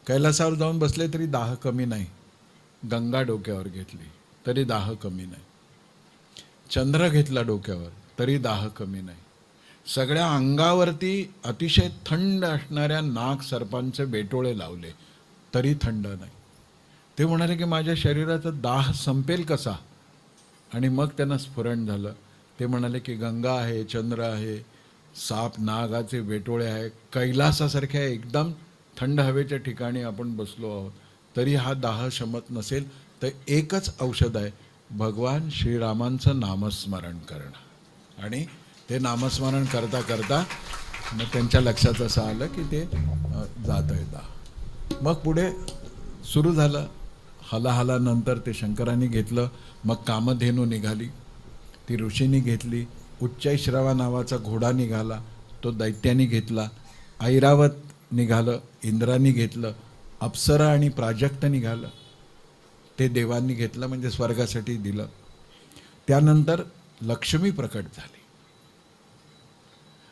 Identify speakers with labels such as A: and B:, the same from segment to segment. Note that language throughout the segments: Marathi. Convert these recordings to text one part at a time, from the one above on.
A: कैलासावर जाऊन बसले तरी दाह कमी नाही. गंगा डोक्यावर घेतली तरी दाह कमी नाही. चंद्र घेतला डोक्यावर तरी दाह कमी नाही. सगळ्या अंगावरती अतिशय थंड असणाऱ्या नाग सर्पांचे बेटोळे लावले तरी थंड नाही. ते म्हणाले की माझ्या शरीराचा दाह संपेल कसा. आणि मग त्यांना स्फुरण झालं. ते म्हणाले की गंगा आहे, चंद्र आहे, साप नागाचे बेटोळे आहे, कैलासासारख्या एकदम थंड हवेच्या ठिकाणी आपण बसलो आहोत तरी हा दाह शमत नसेल तर एकच औषध आहे, भगवान श्रीरामांचं नामस्मरण करणं. आणि ते नामस्मरण करता करता मग त्यांच्या लक्षात असं आलं की ते जात आहे दाह. मग पुढे सुरू झालं. हलाहलानंतर ते शंकरांनी घेतलं. मग कामधेनू निघाली, ती ऋषींनी घेतली. उच्चैश्रवा नावाचा घोडा निघाला, तो दैत्यानी घेतला. ऐरावत निघालं, इंद्रांनी घेतलं. अप्सरा आणि प्राजक्त निघालं, ते देवांनी घेतलं, म्हणजे स्वर्गासाठी दिलं. त्यानंतर लक्ष्मी प्रकट झाली.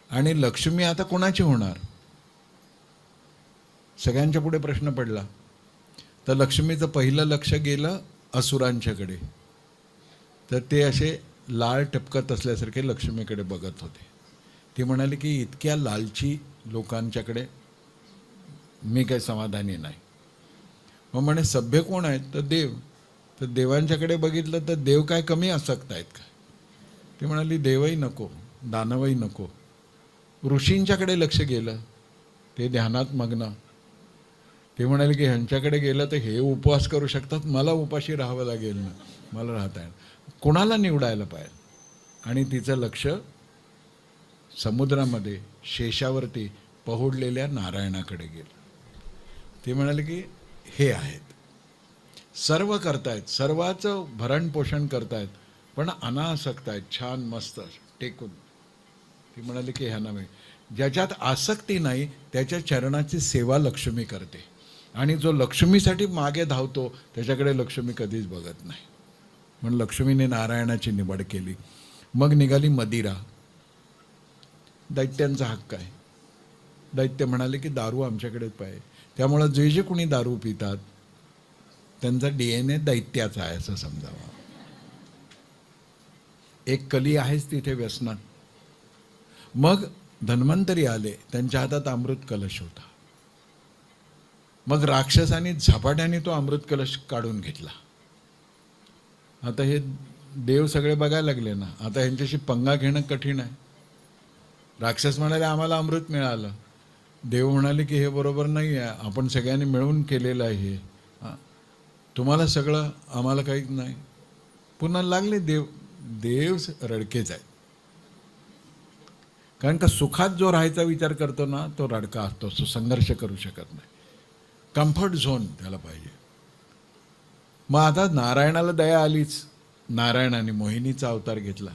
A: आणि लक्ष्मी आता कोणाची होणार, सगळ्यांच्या पुढे प्रश्न पडला. तर लक्ष्मीचं पहिलं लक्ष गेलं असुरांच्याकडे. तर ते असे लाळ टपकत असल्यासारखे लक्ष्मीकडे बघत होते. ती म्हणाली की इतक्या लालची लोकांच्याकडे मी काही समाधानी नाही. मग म्हणे सभ्य कोण आहेत, तर देव. तर देवांच्याकडे बघितलं तर देव काय कमी आसक्त आहेत का. ती म्हणाली देवही नको, दानवही नको. ऋषींच्याकडे लक्ष गेलं, ते ध्यानात मग्न. ते म्हणाले की ह्यांच्याकडे गेलं तर हे उपवास करू शकतात, मला उपाशी राहावं लागेल ना, मला राहता येईल. कोणाला निवडायला पाहिजे. आणि तिचं लक्ष समुद्रामध्ये शेषावरती पहुडलेल्या नारायणाकडे गेलं. ते म्हणाले की हे आहेत, सर्व करतायत, सर्वाचं भरणपोषण करतायत, पण अनासक्त आहेत, छान मस्त टेकून. ती म्हणाली की ह्या नव्हे, ज्याच्यात आसक्ती नाही त्याच्या चरणाची सेवा लक्ष्मी करते. आणि जो लक्ष्मीसाठी मागे धावतो त्याच्याकडे लक्ष्मी कधीच बघत नाही. म्हणून लक्ष्मीने नारायणाची निवड केली. मग निघाली मदिरा. दैत्यांचा हक्क आहे. दैत्य म्हणाले की दारू आमच्याकडेच पाहिजे. त्यामुळं जे जे कोणी दारू पितात त्यांचा DNA दैत्याचा आहे असं समजावं. एक कली आहेच तिथे व्यसनात. मग धन्वंतरी आले, त्यांच्या हातात अमृत कलश होता. मग राक्षसांनी झपाट्याने तो अमृत कलश काढून घेतला. आता हे देव सगळे बघायला लागले ना, आता ह्यांच्याशी पंगा घेणं कठीण आहे. राक्षस म्हणाले आम्हाला अमृत मिळालं. देव म्हणाले की हे बरोबर नाही आहे, आपण सगळ्यांनी मिळून केलेलं आहे हे, तुम्हाला सगळं आम्हाला काहीच नाही. पुन्हा लागले देव. देव रडकेच आहे. कारण का सुखात जो राहायचा विचार करतो ना तो रडका असतो, तो संघर्ष करू शकत नाही. कम्फर्ट झोन त्याला पाहिजे. मग आता नारायणाला दया आलीच. नारायणाने मोहिनीचा अवतार घेतला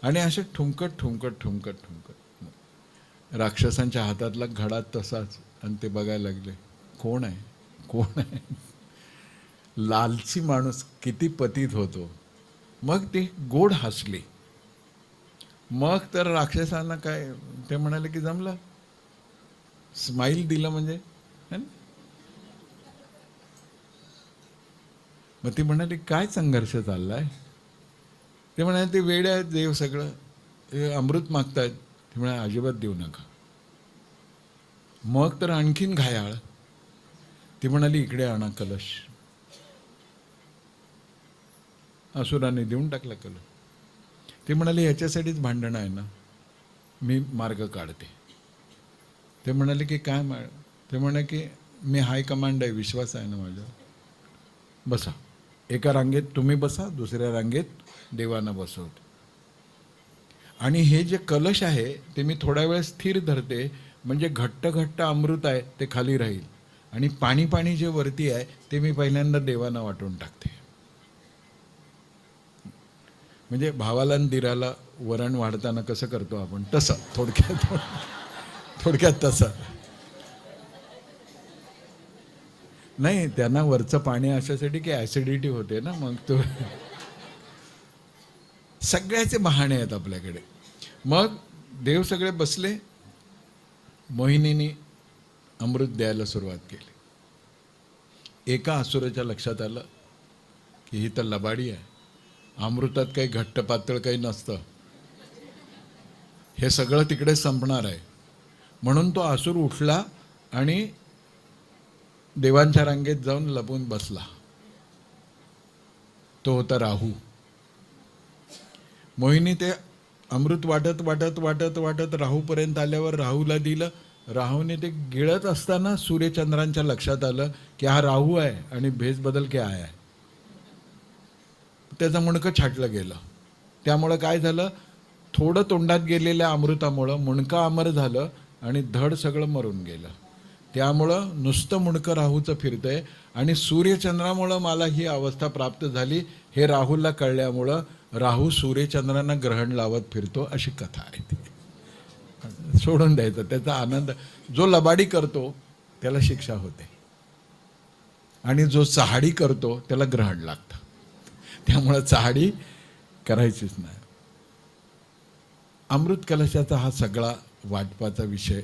A: आणि असे ठुमकत ठुमकत ठुमकत ठुमकत राक्षसांच्या हातातला घडा तसाच. आणि ते बघायला लागले कोण आहे, कोण आहे. लालची माणूस किती पतित होतो. मग ते गोड हसले. मग तर राक्षसांना काय, ते म्हणाले की जमलं, स्माईल दिलं म्हणजे. मग ती म्हणाली काय संघर्ष चाललाय. ते म्हणाले ते वेडे आहेत देव, सगळं हे अमृत मागतायत. ते म्हणाले अजिबात देऊ नका. मग तर आणखीन घायाळ. ती म्हणाली इकडे आणा कलश. असुराने देऊन टाकला कलश. ते म्हणाले ह्याच्यासाठीच भांडणं आहे ना, मी मार्ग काढते. ते म्हणाले की काय ते म्हणे की मी हाय कमांड आहे, विश्वास आहे ना माझ्या, बसा. एका रांगेत तुम्ही बसा, दुसऱ्या रांगेत देवांना बसवतो. आणि हे जे कलश आहे ते मी थोड्या वेळ स्थिर धरते, म्हणजे घट्ट घट्ट अमृत आहे ते खाली राहील. आणि पाणी पाणी जे वरती आहे ते मी पहिल्यांदा देवांना वाटून टाकते. म्हणजे भावाला आणि दिराला वरण वाढताना कसं करतो आपण, तसं थोडक्यात तसं नाही. त्यांना वरचं पाणी अशासाठी की ॲसिडिटी होते ना, मग तो सगळ्याचे बहाणे आहेत आपल्याकडे. मग देव सगळे बसले. मोहिनीने अमृत द्यायला सुरुवात केली. एका असुराच्या लक्षात आलं की ही तर लबाडी आहे, अमृतात काही घट्ट पातळ काही नसतं, हे सगळं तिकडे संपणार आहे. म्हणून तो असुर उठला आणि देवांच्या रांगेत जाऊन लपून बसला. तो होता राहू. मोहिनी ते अमृत वाटत वाटत वाटत वाटत राहूपर्यंत आल्यावर राहूला दिलं. राहूने ते गिळत असताना सूर्यचंद्रांच्या लक्षात आलं की हा राहू आहे आणि भेस बदल क्या आहे. त्याचं मुंडकं छाटलं गेलं. त्यामुळं काय झालं, थोडं तोंडात गेलेल्या अमृतामुळं मुंडकं अमर झालं आणि धड सगळं मरून गेलं. त्यामुळं नुसतं मुंडकं राहूचं फिरतंय आणि सूर्यचंद्रामुळं मला ही अवस्था प्राप्त झाली हे राहूला कळल्यामुळं राहू सूर्यचंद्रांना ग्रहण लावत फिरतो, अशी कथा आहे ती. सोडून द्यायचं, त्याचा आनंद. जो लबाडी करतो त्याला शिक्षा होते आणि जो चहाडी करतो त्याला ग्रहण लागतं. त्यामुळं चहाडी करायचीच नाही. अमृत कलशाचा हा सगळा वाटपाचा विषय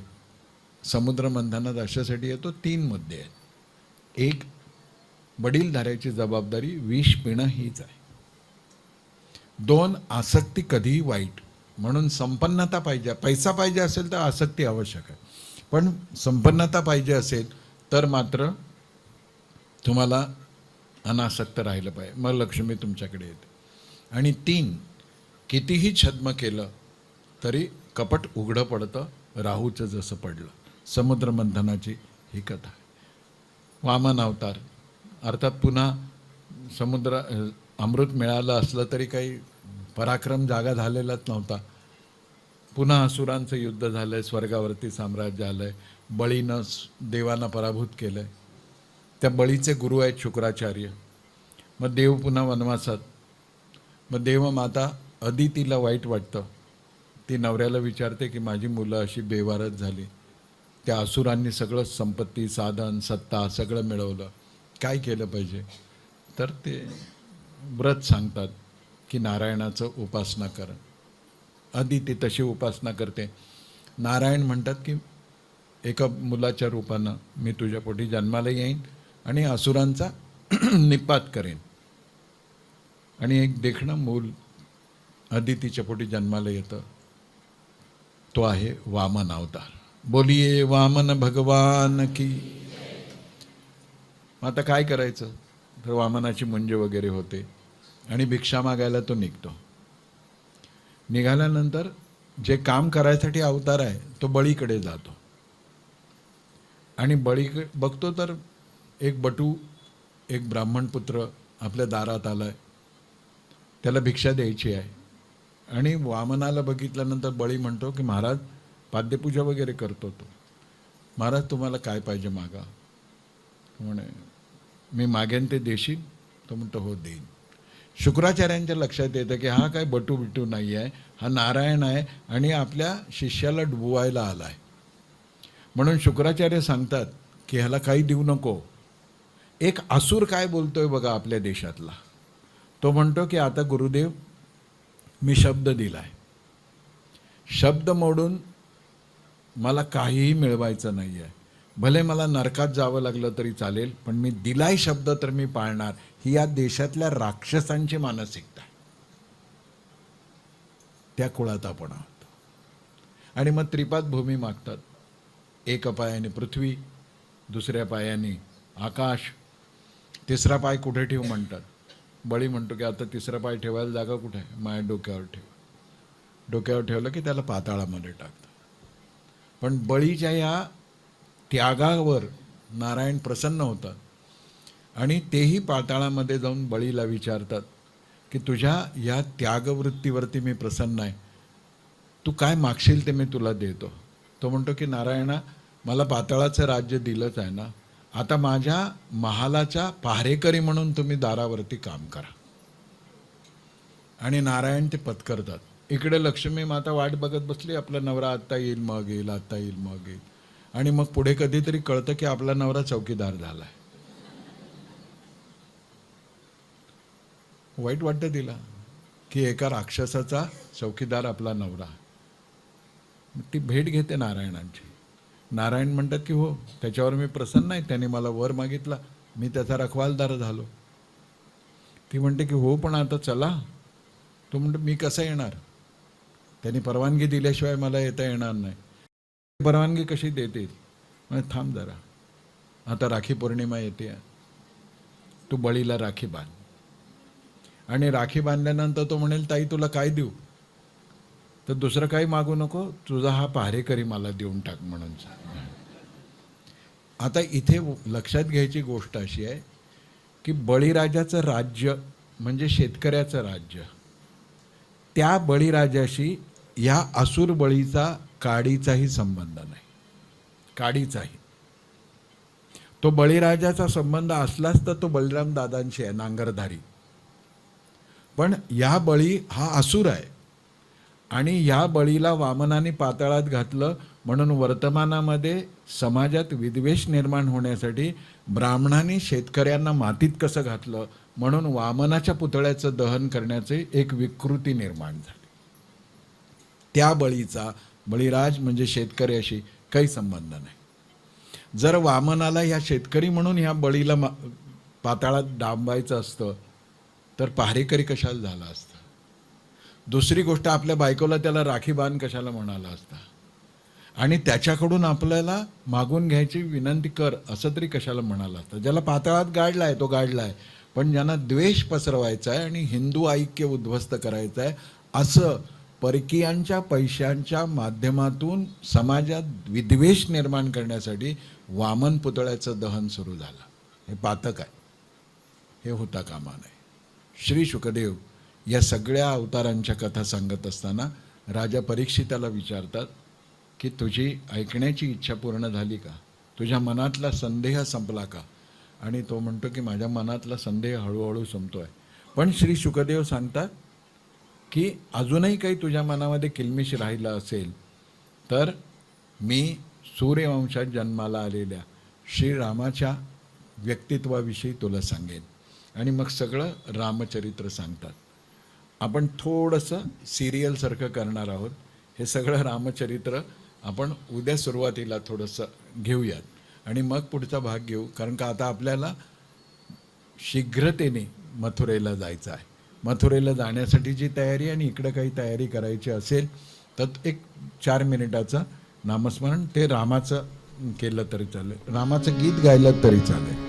A: समुद्र मंथनात अशासाठी येतो. 3 मुद्दे आहेत. एक, वडीलधाऱ्याची जबाबदारी विष पिणं हीच आहे. 2, आसक्ती कधीही वाईट, म्हणून संपन्नता पाहिजे. पैसा पाहिजे असेल तर आसक्ती आवश्यक आहे, पण संपन्नता पाहिजे असेल तर मात्र तुम्हाला अनासक्त राहिलं पाहिजे, मग लक्ष्मी तुमच्याकडे येते. आणि 3, कितीही छद्म केलं तरी कपट उघडं पडतं, राहूचं जसं पडलं. समुद्र मंथनाची ही कथा आहे. वामन अवतार, अर्थात पुन्हा समुद्र अमृत मिळालं असलं तरी काही पराक्रम जागा झालेलाच नव्हता. पुन्हा असुरांचं युद्ध झालं आहे, स्वर्गावरती साम्राज्य आलं आहे, बळीनं देवांना पराभूत केलं आहे. त्या बळीचे गुरु आहेत शुक्राचार्य. मग देव पुन्हा वनवासात. मग देवमाता अदितीला वाईट वाटतं. ती नवऱ्याला विचारते की माझी मुलं अशी बेवारत झाली, त्या असुरांनी सगळं संपत्ती, साधन, सत्ता सगळं मिळवलं, काय केलं पाहिजे. तर ते व्रत सांगतात की नारायणाचं उपासना कर. अदिती तशी उपासना करते. नारायण म्हणतात की एका मुलाच्या रूपानं मी तुझ्या पोटी जन्माला येईन आणि असुरांचा निपात करेन. आणि एक देखणं मूल अदितीच्या पोटी जन्माला येतं, तो आहे वामन अवतार. बोलिये वामन भगवान की. आता काय करायचं, तर वामनाची मुंज वगैरे होते आणि भिक्षा मागायला तो निघतो. निघाल्यानंतर जे काम करायसाठी अवतार आहे तो बळीकडे जातो आणि बळी बघतो तर एक बटू, एक ब्राह्मण पुत्र आपल्या दारात आलाय, त्याला भिक्षा द्यायची आहे. आणि वामनाला बघितल्यानंतर बळी म्हणतो की महाराज, पाद्यपूजा वगैरे करतो तो, महाराज तुम्हाला काय पाहिजे मागा. म्हणे मी मागेन ते देशील. तो म्हणतो हो देईन. शुक्राचार्यांच्या लक्षात येतं की हा काय बटू बिटू नाही आहे, हा नारायण आहे आणि आपल्या शिष्याला डुबवायला आला आहे. म्हणून शुक्राचार्य सांगतात की ह्याला काही देऊ नको. एक असुर काय बोलतोय बघा आपल्या देशातला, तो म्हणतो की आता गुरुदेव मी शब्द दिलाय, शब्द मोडून मला काहीही मिळवायचं नाही आहे, भले मला नरकात जावं लागलं तरी चालेल, पण मी दिलाय शब्द तर मी पाळणार. ही या देशातल्या राक्षसांची मानसिकता आहे. त्या कुळात आपण आहोत. आणि मग त्रिपाद भूमी मागतात. एका पायाने पृथ्वी, दुसऱ्या पायाने आकाश, तिसरा पाय कुठे ठेवू म्हणतात. बळी म्हणतो की आता तिसरा पाय ठेवायला जागा कुठे आहे, माझ्या डोक्यावर ठेव. डोक्यावर ठेवलं की त्याला पाताळामध्ये टाकतात. पण बळीच्या या त्यागावर नारायण प्रसन्न होतात आणि तेही पाताळामध्ये जाऊन बळीला विचारतात की तुझ्या या त्यागवृत्तीवरती मी प्रसन्न आहे, तू काय मागशील ते मी तुला देतो. तो म्हणतो की नारायणा, मला पाताळाचं राज्य दिलंच आहे ना, आता माझ्या महालाच्या पहारेकरी म्हणून तुम्ही दारावरती काम करा. आणि नारायण ते पत्करतात. इकडे लक्ष्मी माता वाट बघत बसली, आपला नवरा आत्ता येईल मग येईल, आत्ता येईल मग येईल. आणि मग पुढे कधीतरी कळतं की आपला नवरा चौकीदार झालाय. वाईट वाटतं तिला की एका राक्षसाचा चौकीदार आपला नवरा. ती भेट घेते नारायणांची. नारायण म्हणतात की हो, त्याच्यावर मी प्रसन्न आहे, त्याने मला वर मागितला, मी त्याचा रखवालदार झालो. ती म्हणते की हो, पण आता चला. तो म्हणतो मी कसं येणार, त्यांनी परवानगी दिल्याशिवाय मला येता येणार नाही. परवानगी कशी देतील? म्हणजे थांब जरा, आता राखी पौर्णिमा येते, तू बळीला राखी बांध. आणि राखी बांधल्यानंतर तो म्हणेल ताई तुला काय देऊ, तर दुसरं काही मागू नको, तुझा हा पहारेकरी मला देऊन टाक म्हणून सांग. आता इथे लक्षात घ्यायची गोष्ट अशी आहे की बळीराजाचं राज्य म्हणजे शेतकऱ्याचं राज्य. त्या बळीराजाशी या असुर बळीचा काडीचाही संबंध नाही, काडीचाही. तो बळीराजाचा संबंध असलाच तर तो बळीराम दादांशी आहे, नांगरधारी. पण या बळी हा असुर आहे आणि या बळीला वामनाने पाताळात घातलं म्हणून वर्तमानामध्ये समाजात विद्वेष निर्माण होण्यासाठी ब्राह्मणांनी शेतकऱ्यांना मातीत कसं घातलं म्हणून वामनाच्या पुतळ्याचं दहन करण्याचे एक विकृती निर्माण झाली. त्या बळीचा बळीराज म्हणजे शेतकऱ्याशी काही संबंध नाही. जर वामनाला ह्या शेतकरी म्हणून ह्या बळीला पाताळात डांबायचं असतं तर पहारेकरी कशाला झाला असता. दुसरी गोष्ट, आपल्या बायकोला त्याला राखी बांध कशाला म्हणाला असता आणि त्याच्याकडून आपल्याला मागून घ्यायची विनंती कर असं तरी कशाला म्हणाला असता. ज्याला पाताळात गाडला आहे तो गाडला आहे, पण ज्यांना द्वेष पसरवायचा आहे आणि हिंदू ऐक्य उद्ध्वस्त करायचं आहे असं परकीयांच्या पैशांच्या माध्यमातून समाजात विद्वेष निर्माण करण्यासाठी वामन पुतळ्याचं दहन सुरू झालं. हे पातक आहे, हे होता कामा नये. श्री शुकदेव या सगळ्या अवतारांच्या कथा सांगत असताना राजा परीक्षिताला विचारतात की तुझी ऐकण्याची इच्छा पूर्ण झाली का, तुझ्या मनातला संदेह संपला का. आणि तो म्हणतो की माझ्या मनातला संदेह हळूहळू संपतो आहे. पण श्री शुकदेव सांगतात की अजूनही काही तुझ्या मनामध्ये किलमिश राहिलं असेल तर मी सूर्यवंशात जन्माला आलेल्या श्रीरामाच्या व्यक्तित्वाविषयी तुला सांगेन. आणि मग सगळं रामचरित्र सांगतात. आपण थोडंसं सिरियलसारखं करणार आहोत. हे सगळं रामचरित्र आपण उद्या सुरुवातीला थोडंसं घेऊयात आणि मग पुढचा भाग घेऊ, कारण का आता आपल्याला शीघ्रतेने मथुरेला जायचं आहे. मथुरेला जाण्यासाठीची तयारी आणि इकडं काही तयारी करायची असेल तर एक 4 मिनिटाचं नामस्मरण, ते रामाचं केलं तरी चालेल, रामाचं गीत गायलं तरी चालेल.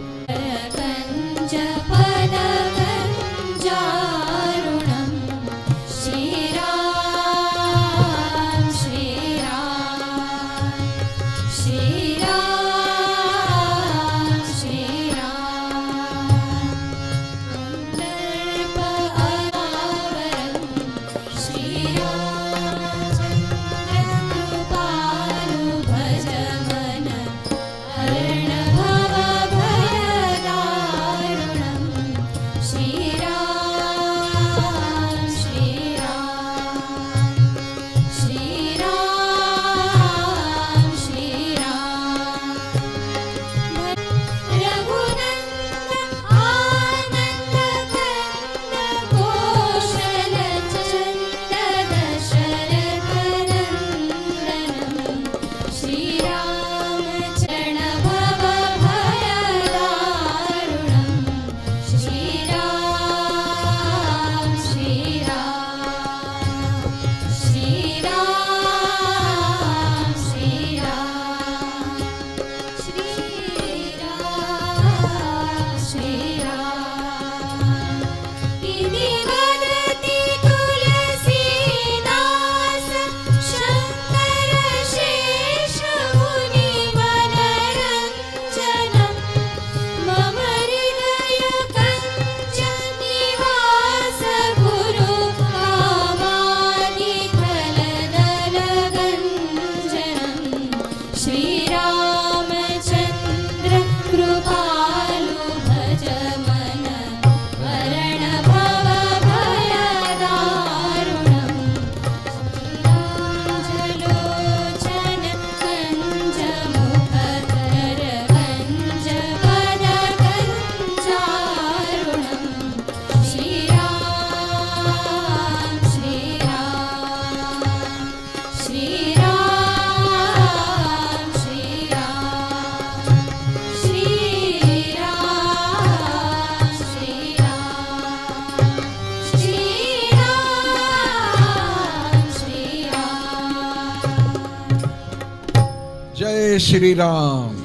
A: जय श्रीराम.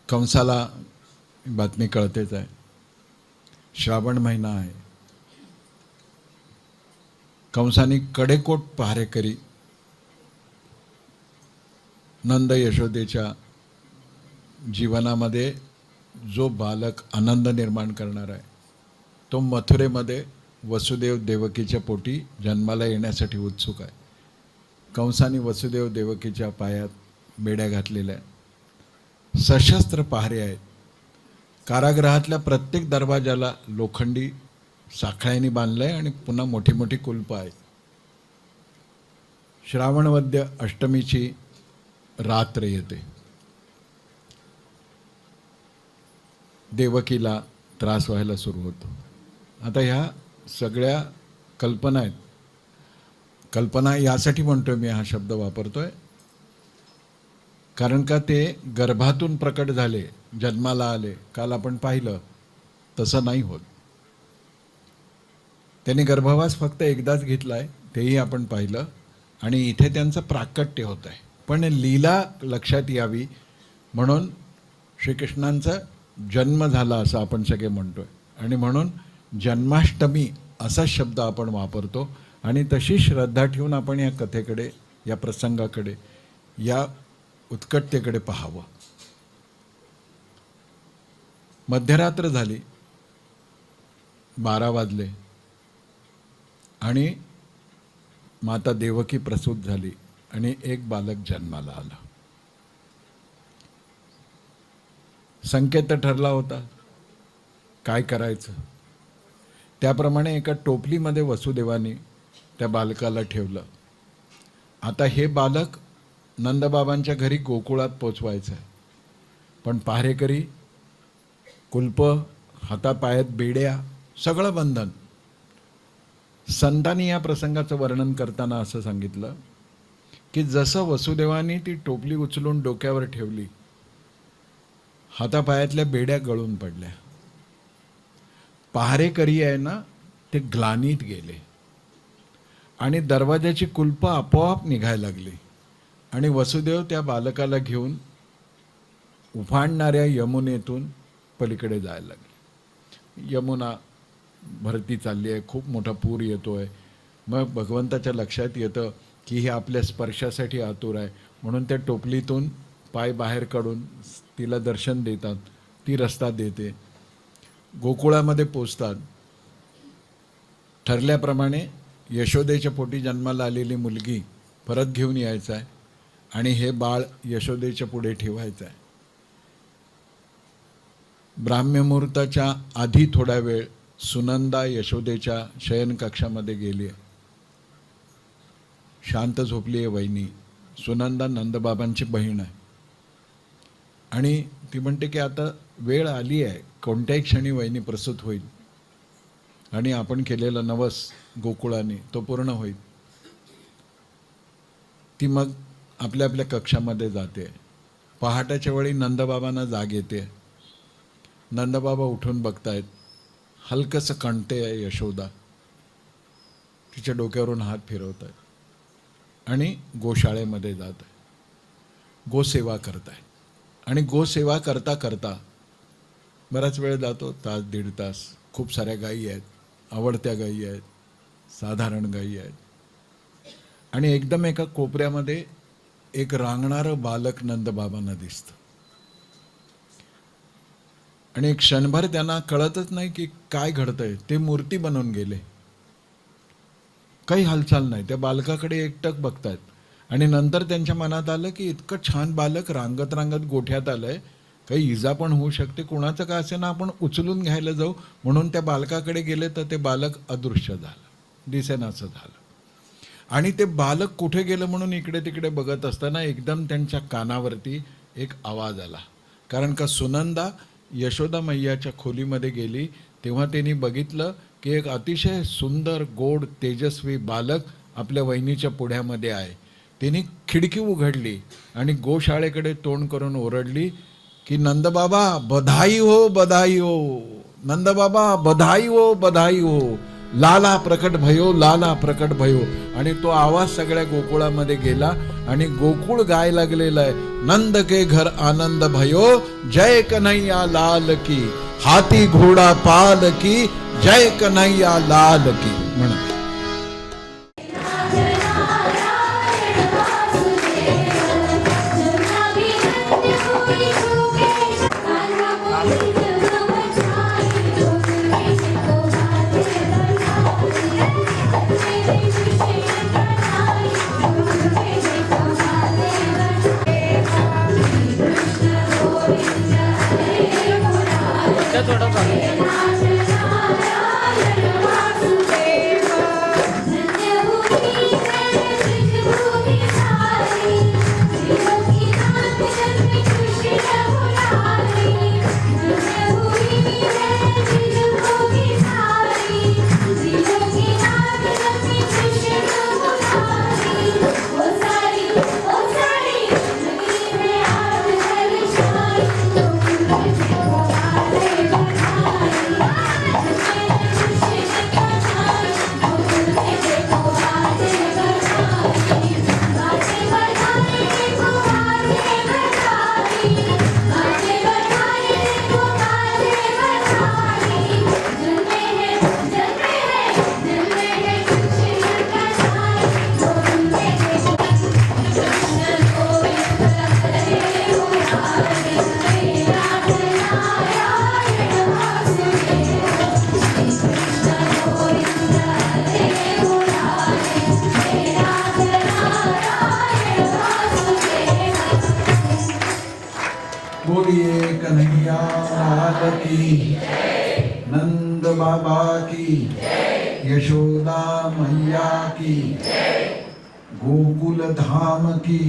A: कंसाला बातमी कळतेच आहे, श्रावण महिना आहे. कंसाने कडेकोट पहारेकरी नंद यशोदेच्या जीवनामध्ये जो बालक आनंद निर्माण करणार आहे तो मथुरेमध्ये वसुदेव देवकीच्या पोटी जन्माला येण्यासाठी उत्सुक आहे. कंसाने वसुदेव देवकीच्या पायात बेड्या घातलेल्या आहेत. सशस्त्र पहारे आहेत. कारागृहातल्या प्रत्येक दरवाजाला लोखंडी साखळ्यांनी बांधलं आहे आणि पुन्हा मोठी मोठी कुलपं आहेत. श्रावणवद्य अष्टमीची रात्र येते. देवकीला त्रास व्हायला सुरू होतो. आता ह्या सगळ्या कल्पना आहेत. कल्पना यासाठी म्हणतोय मी हा शब्द वापरतोय कारण का ते गर्भातून प्रकट झाले, जन्माला आले. काल आपण पाहिलं तसं नाही होत. त्यांनी गर्भवास फक्त एकदाच घेतलाय, तेही आपण पाहिलं. आणि इथे त्यांचं प्राकट्य होत आहे. पण लीला लक्षात यावी म्हणून श्रीकृष्णांचा जन्म झाला असं आपण सगळे म्हणतोय. आणि म्हणून जन्माष्टमी असा शब्द आपण वापरतो. आणि तशी श्रद्धा ठेवून आपण या कथेकडे, या प्रसंगाकडे, या उत्कटतेकडे पाहावं. मध्यरात्र झाली, 12 वाजले आणि माता देवकी प्रसूत झाली आणि एक बालक जन्माला आला. संकेत ठरला होता काय करायचं. त्याप्रमाणे एका टोपलीमध्ये वसुदेवानी त्या बालकाला ठेवलं. आता हे बालक नंदबाबांच्या घरी गोकुळात पोचवायचं आहे. पण पहारेकरी, कुलप, हातापायात बेड्या, सगळं बंधन. संतांनी या प्रसंगाचं वर्णन करताना असं सांगितलं की जसं वसुदेवानी ती टोपली उचलून डोक्यावर ठेवली, हातापायातल्या बेड्या गळून पडल्या. पहारेकरी आहे ना ते ग्लानीत गेले आणि दरवाजाची कुलपं आपोआप निघायला लागली. आणि वसुदेव त्या बालकाला घेऊन उफाणणाऱ्या यमुनेतून पलीकडे जायला लागले. यमुना भरती चालली आहे, खूप मोठा पूर येतो आहे. मग भगवंताच्या लक्षात येतं की हे आपल्या स्पर्शासाठी आतुर आहे. म्हणून त्या टोपलीतून पाय बाहेर काढून तिला दर्शन देतात. ती रस्ता देते. गोकुळामध्ये पोचतात. ठरल्याप्रमाणे यशोदेच्या पोटी जन्माला आलेली मुलगी परत घेऊन यायचं आहे आणि हे बाळ यशोदेच्या पुढे ठेवायचं आहे. ब्राह्ममुहूर्ताच्या आधी थोडा वेळ सुनंदा यशोदेच्या शयनकक्षामध्ये गेली आहे. शांत झोपली आहे वहिनी. सुनंदा नंदबाबांची बहीण आहे आणि ती म्हणते की आता वेळ आली आहे, कोणत्याही क्षणी वहिनी प्रसूत होईल आणि आपण केलेलं नवस गोकुळाने तो पूर्ण होईल. ती मग आपल्या आपल्या कक्षामध्ये जाते. पहाटेच्या वेळी नंदबाबांना जाग येते. नंदबाबा उठून बघतायत. हलकंसं कणते आहे यशोदा. तिच्या डोक्यावरून हात फिरवत आहेत आणि गोशाळेमध्ये जात आहे. गोसेवा करतायत. आणि गोसेवा करता करता बराच वेळ जातो, तास दीड तास. खूप साऱ्या गायी आहेत, आवडत्या गायी आहेत, साधारण गायी आहेत. आणि एकदम एका कोपऱ्यामध्ये एक रांगणारं बालक नंदबाबांना दिसतं. आणि एक क्षणभर त्यांना कळतच नाही की काय घडतंय. ते मूर्ती बनवून गेले. काही हालचाल नाही. त्या बालकाकडे एकटक बघतायत. आणि नंतर त्यांच्या मनात आलं की इतकं छान बालक रांगत रांगत गोठ्यात आलंय, काही इजा पण होऊ शकते. कोणाचं का असे ना आपण उचलून घ्यायला जाऊ. म्हणून त्या बालकाकडे गेले तर ते बालक अदृश्य झालं, दिसेनाचं झालं. आणि ते बालक कुठे गेलं म्हणून इकडे तिकडे बघत असताना एकदम त्यांच्या कानावरती एक आवाज आला. कारण का सुनंदा यशोदा मैयाच्या खोलीमध्ये गेली तेव्हा त्यांनी बघितलं की एक अतिशय सुंदर, गोड, तेजस्वी बालक आपल्या वहिनीच्या पुढ्यामध्ये आहे. त्यांनी खिडकी उघडली आणि गोशाळेकडे तोंड करून ओरडली की नंदबाबा बधाई हो, बधाई हो, नंदबाबा बधाई हो, बधाई हो. लाला प्रकट भयो, लाला प्रकट भयो. आणि तो आवाज सगळ्या गोकुळामध्ये गेला आणि गोकुळ गाय लागलेला आहे, नंद के घर आनंद भयो, जय कन्हैया लाल की, हाती घोडा पाल की, जय कन्हैया लाल की. म्हणा बोलिए कन्हैया लाल की, नंद बाबा की, यशोदा मैया की, गोकुल धाम की.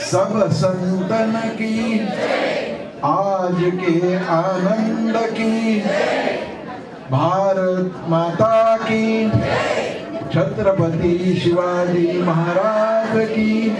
A: सब संतन की, आज के आनंद की, भारत माता की, छत्रपति शिवाजी महाराज की।